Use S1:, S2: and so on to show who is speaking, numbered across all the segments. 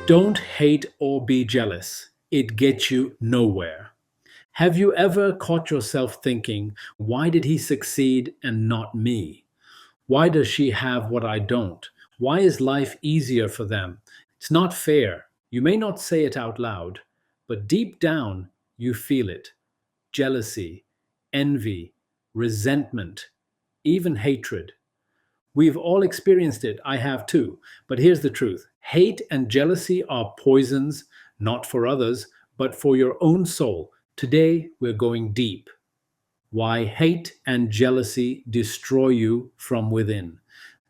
S1: Don't hate or be jealous. It gets you nowhere. Have you ever caught yourself thinking, why did he succeed and not me? Why does she have what I don't? Why is life easier for them? It's not fair. You may not say it out loud, but deep down, you feel it. Jealousy, envy, resentment, even hatred. We've all experienced it. I have too. But here's the truth: hate and jealousy are poisons, not for others, but for your own soul. Today, we're going deep. Why hate and jealousy destroy you from within.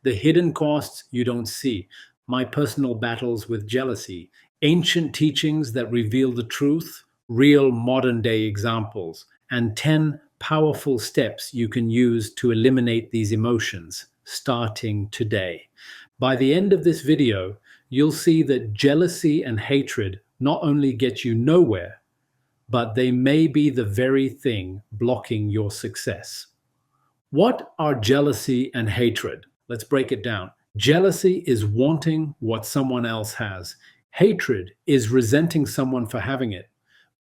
S1: The hidden costs you don't see. My personal battles with jealousy. Ancient teachings that reveal the truth. Real modern day examples. And 10 powerful steps you can use to eliminate these emotions, starting today. By the end of this video, you'll see that jealousy and hatred not only get you nowhere, but they may be the very thing blocking your success. What are jealousy and hatred? Let's break it down. Jealousy is wanting what someone else has. Hatred is resenting someone for having it.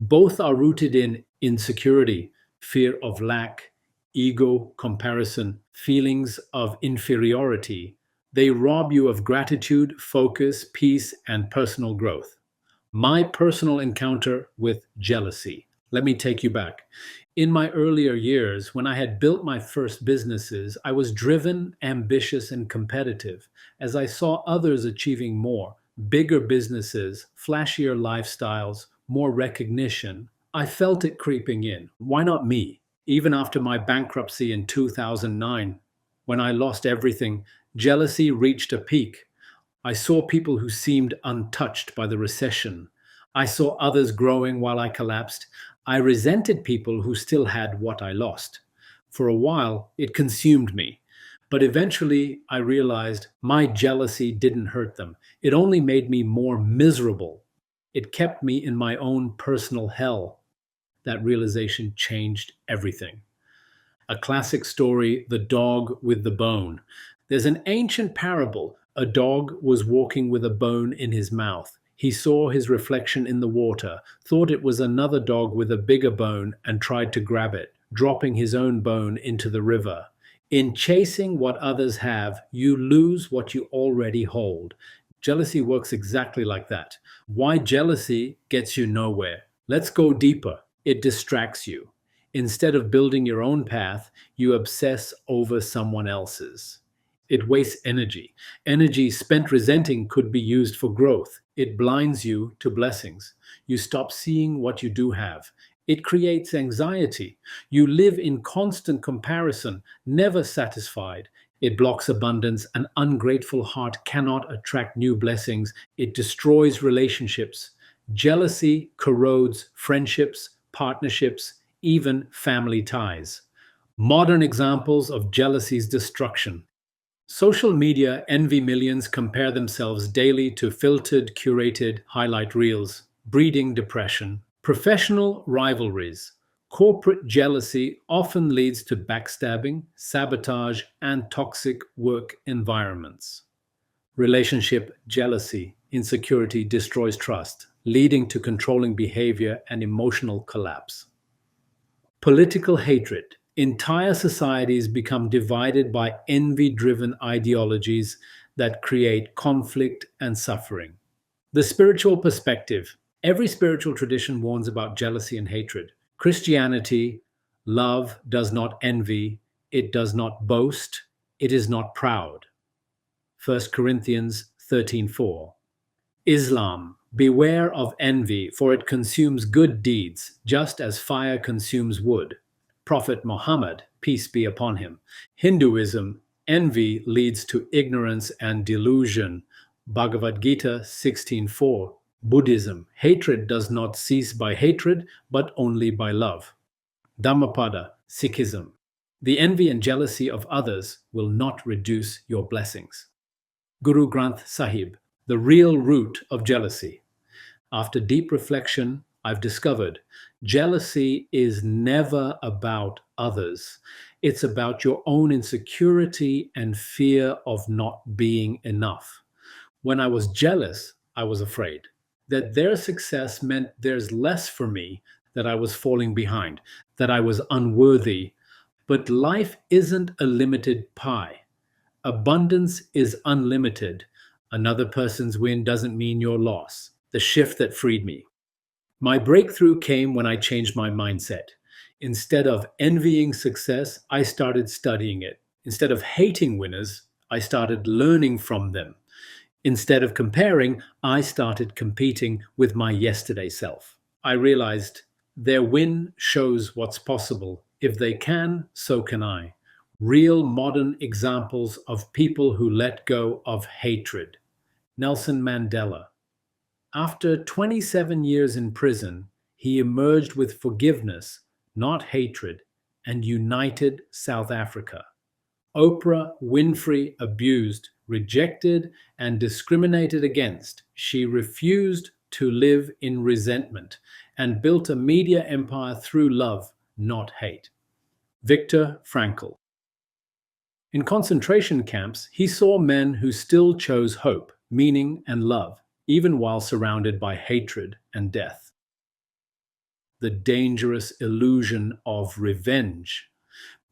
S1: Both are rooted in insecurity, fear of lack, ego, comparison, feelings of inferiority. They rob you of gratitude, focus, peace, and personal growth. My personal encounter with jealousy. Let me take you back. In my earlier years, when I had built my first businesses, I was driven, ambitious, and competitive as I saw others achieving more, bigger businesses, flashier lifestyles, more recognition. I felt it creeping in. Why not me? Even after my bankruptcy in 2009, when I lost everything, jealousy reached a peak. I saw people who seemed untouched by the recession. I saw others growing while I collapsed. I resented people who still had what I lost. For a while, it consumed me. But eventually, I realized my jealousy didn't hurt them. It only made me more miserable. It kept me in my own personal hell. That realization changed everything. A classic story, The Dog with the Bone. There's an ancient parable. A dog was walking with a bone in his mouth. He saw his reflection in the water, thought it was another dog with a bigger bone, and tried to grab it, dropping his own bone into the river. In chasing what others have, you lose what you already hold. Jealousy works exactly like that. Why jealousy gets you nowhere? Let's go deeper. It distracts you. Instead of building your own path, you obsess over someone else's. It wastes energy. Energy spent resenting could be used for growth. It blinds you to blessings. You stop seeing what you do have. It creates anxiety. You live in constant comparison, never satisfied. It blocks abundance. An ungrateful heart cannot attract new blessings. It destroys relationships. Jealousy corrodes friendships, partnerships, even family ties. Modern examples of jealousy's destruction. Social media envy millions compare themselves daily to filtered, curated highlight reels, breeding depression. Professional rivalries. Corporate jealousy often leads to backstabbing, sabotage, and toxic work environments. Relationship jealousy, insecurity destroys trust, leading to controlling behavior and emotional collapse. Political hatred. Entire societies become divided by envy driven ideologies that create conflict and suffering. The spiritual perspective. Every spiritual tradition warns about jealousy and hatred. Christianity, love does not envy, it does not boast, it is not proud. 1 Corinthians 13:4. Islam, beware of envy, for it consumes good deeds, just as fire consumes wood. Prophet Muhammad, peace be upon him. Hinduism, envy leads to ignorance and delusion. Bhagavad Gita 16:4. Buddhism, hatred does not cease by hatred, but only by love. Dhammapada, Sikhism, the envy and jealousy of others will not reduce your blessings. Guru Granth Sahib, the real root of jealousy. After deep reflection, I've discovered jealousy is never about others. It's about your own insecurity and fear of not being enough. When I was jealous, I was afraid. That their success meant there's less for me, that I was falling behind, that I was unworthy. But life isn't a limited pie. Abundance is unlimited. Another person's win doesn't mean your loss. The shift that freed me. My breakthrough came when I changed my mindset. Instead of envying success, I started studying it. Instead of hating winners, I started learning from them. Instead of comparing, I started competing with my yesterday self. I realized their win shows what's possible. If they can, so can I. Real modern examples of people who let go of hatred. Nelson Mandela. After 27 years in prison, he emerged with forgiveness, not hatred, and united South Africa. Oprah Winfrey abused, rejected, and discriminated against. She refused to live in resentment and built a media empire through love, not hate. Viktor Frankl. In concentration camps, he saw men who still chose hope, meaning, and love, even while surrounded by hatred and death. The dangerous illusion of revenge.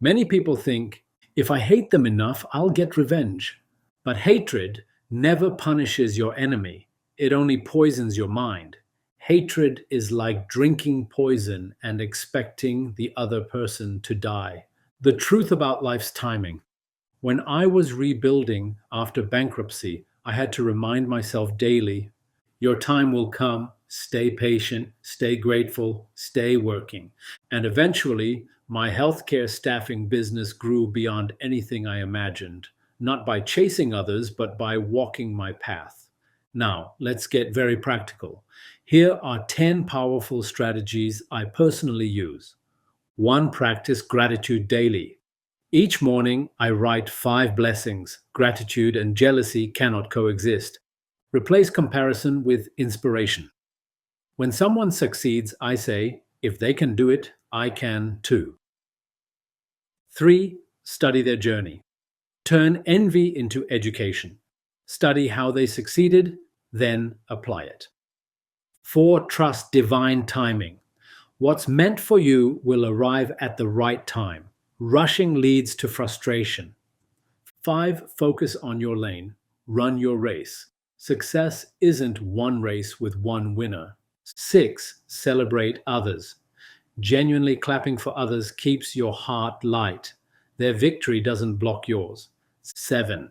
S1: Many people think, if I hate them enough, I'll get revenge. But hatred never punishes your enemy, it only poisons your mind. Hatred is like drinking poison and expecting the other person to die. The truth about life's timing. When I was rebuilding after bankruptcy, I had to remind myself daily, your time will come, stay patient, stay grateful, stay working. And eventually, my healthcare staffing business grew beyond anything I imagined, not by chasing others, but by walking my path. Now, let's get very practical. Here are 10 powerful strategies I personally use. 1. Practice gratitude daily. Each morning, I write 5 blessings. Gratitude and jealousy cannot coexist. Replace comparison with inspiration. When someone succeeds, I say, if they can do it, I can too. 3. Study their journey. Turn envy into education. Study how they succeeded, then apply it. 4. Trust divine timing. What's meant for you will arrive at the right time. Rushing leads to frustration. 5. Focus on your lane. Run your race. Success isn't one race with one winner. 6. Celebrate others. Genuinely clapping for others keeps your heart light. Their victory doesn't block yours. 7.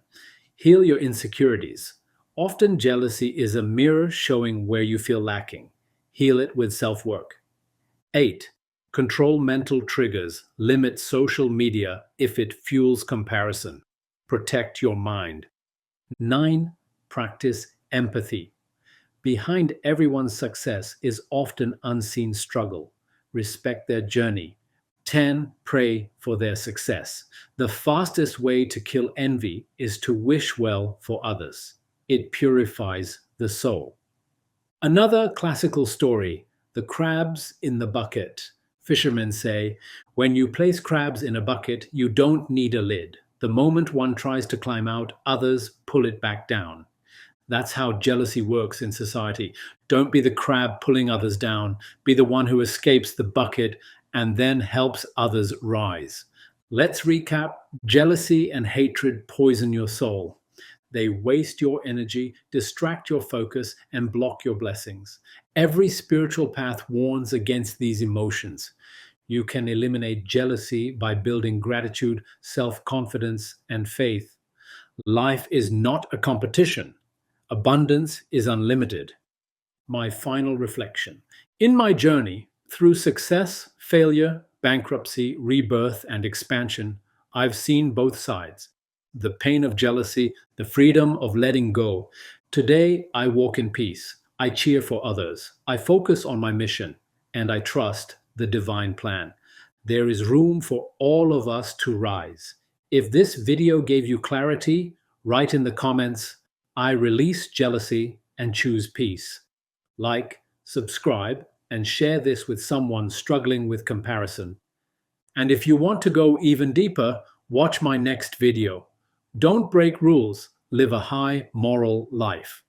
S1: Heal your insecurities. Often jealousy is a mirror showing where you feel lacking. Heal it with self-work. 8. Control mental triggers. Limit social media if it fuels comparison. Protect your mind. 9. Practice empathy. Behind everyone's success is often unseen struggle. Respect their journey. 10. Pray for their success. The fastest way to kill envy is to wish well for others. It purifies the soul. Another classical story, the crabs in the bucket. Fishermen say, when you place crabs in a bucket, you don't need a lid. The moment one tries to climb out, others pull it back down. That's how jealousy works in society. Don't be the crab pulling others down. Be the one who escapes the bucket and then helps others rise. Let's recap. Jealousy and hatred poison your soul. They waste your energy, distract your focus, and block your blessings. Every spiritual path warns against these emotions. You can eliminate jealousy by building gratitude, self-confidence, and faith. Life is not a competition. Abundance is unlimited. My final reflection. In my journey, through success, failure, bankruptcy, rebirth, and expansion, I've seen both sides. The pain of jealousy, the freedom of letting go. Today, I walk in peace. I cheer for others. I focus on my mission, and I trust the divine plan. There is room for all of us to rise. If this video gave you clarity, write in the comments, I release jealousy and choose peace. Like, subscribe, and share this with someone struggling with comparison. And if you want to go even deeper, watch my next video. Don't break rules, live a high moral life.